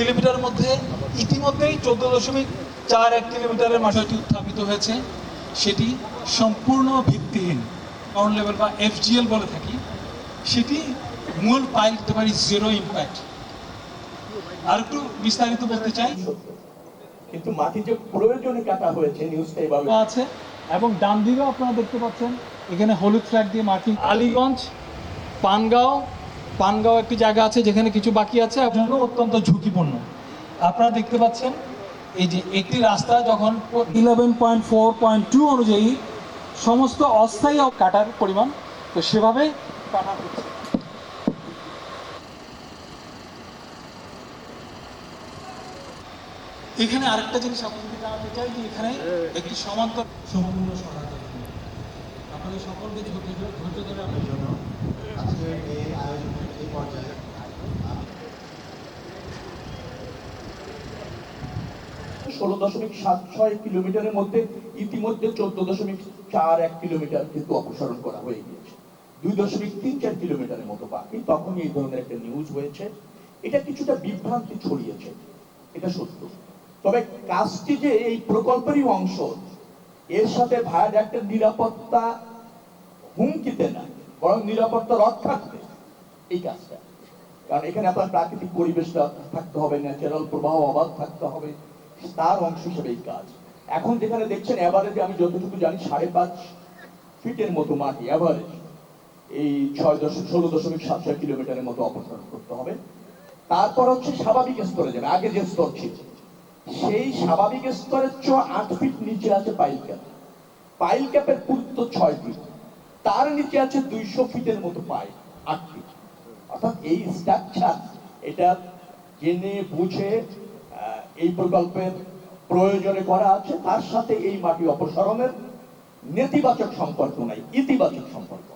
Kilometre মধ্যে ইতিমধ্যেই 14.41 কিলোমিটারের মাটিটি উত্থাপিত হয়েছে। সেটি সম্পূর্ণ ভিত্তিহীন, গ্রাউন্ড লেভেল বা FGL বলে থাকি। সেটি মূল পাইল দিতে পারি জিরো ইম্প্যাক্ট। আর একটু বিস্তারিত বলতে চাই, কিন্তু মাটি যে প্রয়োজনে কাটা হয়েছে নিউজটা এভাবে আছে এবং ডান দিকেও আপনারা দেখতে পাচ্ছেন এখানে হলুদ ফ্ল্যাগ দিয়ে মার্কিং। আলীগঞ্জ, পানগাঁও একটি জায়গা আছে যেখানে কিছু বাকি আছে, জন্য অত্যন্ত ঝুঁকিপূর্ণ। আপনারা দেখতে পাচ্ছেন এই যে একটি রাস্তা যখন 11.4.2 অনুযায়ী সমস্ত অস্থায়ী কাটার পরিমাণ, তো সেভাবে কাটা হচ্ছে। এখানে আরেকটা জিনিস আপনাদের জানাতে চাই যে এখানে একটি সমান্তর সম্পূর্ণ সহায়তা আপনাদের সকলকে ধৈর্য ধরে আপনার জন্য আজকে এই আয়োজনের এই পর্যায়ে 16.76 কিলোমিটারের মধ্যে ইতিমধ্যে 14.41 কিলোমিটার কিন্তু অপসারণ করা হয়ে গিয়েছে। 2.34 কিলোমিটারের মতো বাকি। তখন এই ধরনের একটা নিউজ হয়েছে। এটা কিছুটা বিভ্রান্তি ছড়িয়েছে, এটা সত্য। তবে কাজটি যে এই প্রকল্পেরই অংশ, এর সাথে ভায়াডাক্টের নিরাপত্তা হুমকিতে না, বরং নিরাপত্তা রক্ষার্থে এই কাজটা। কারণ এখানে আপনার প্রাকৃতিক পরিবেশটা থাকতে হবে, ন্যাচারাল প্রবাহ অবাধ থাকতে হবে, তার অংশ হিসেবে এই কাজ। এখন যেখানে দেখছেন এভারেজে, আমি যতটুকু জানি 5.5 ফিটের মতো মাটি এভারেজ এই 16.76 কিলোমিটারের মতো অপসারণ করতে হবে। তারপর হচ্ছে স্বাভাবিক স্তরে যাবে। আগে যে স্তর ছিল সেই স্বাভাবিক স্তরের চেয়ে 8 ফিট নিচে আছে পাইল ক্যাপ। পাইল ক্যাপের পুরুত্ব 6 ফিট, তার নিচে আছে 200 ফিটের মতো পাইল, 8 ফিট। অর্থাৎ এই স্ট্রাকচার এটা জেনে বুঝে এই প্রকল্পের প্রয়োজনে করা আছে। তার সাথে এই মাটি অপসারণের নেতিবাচক সম্পর্ক নাই, ইতিবাচক সম্পর্ক।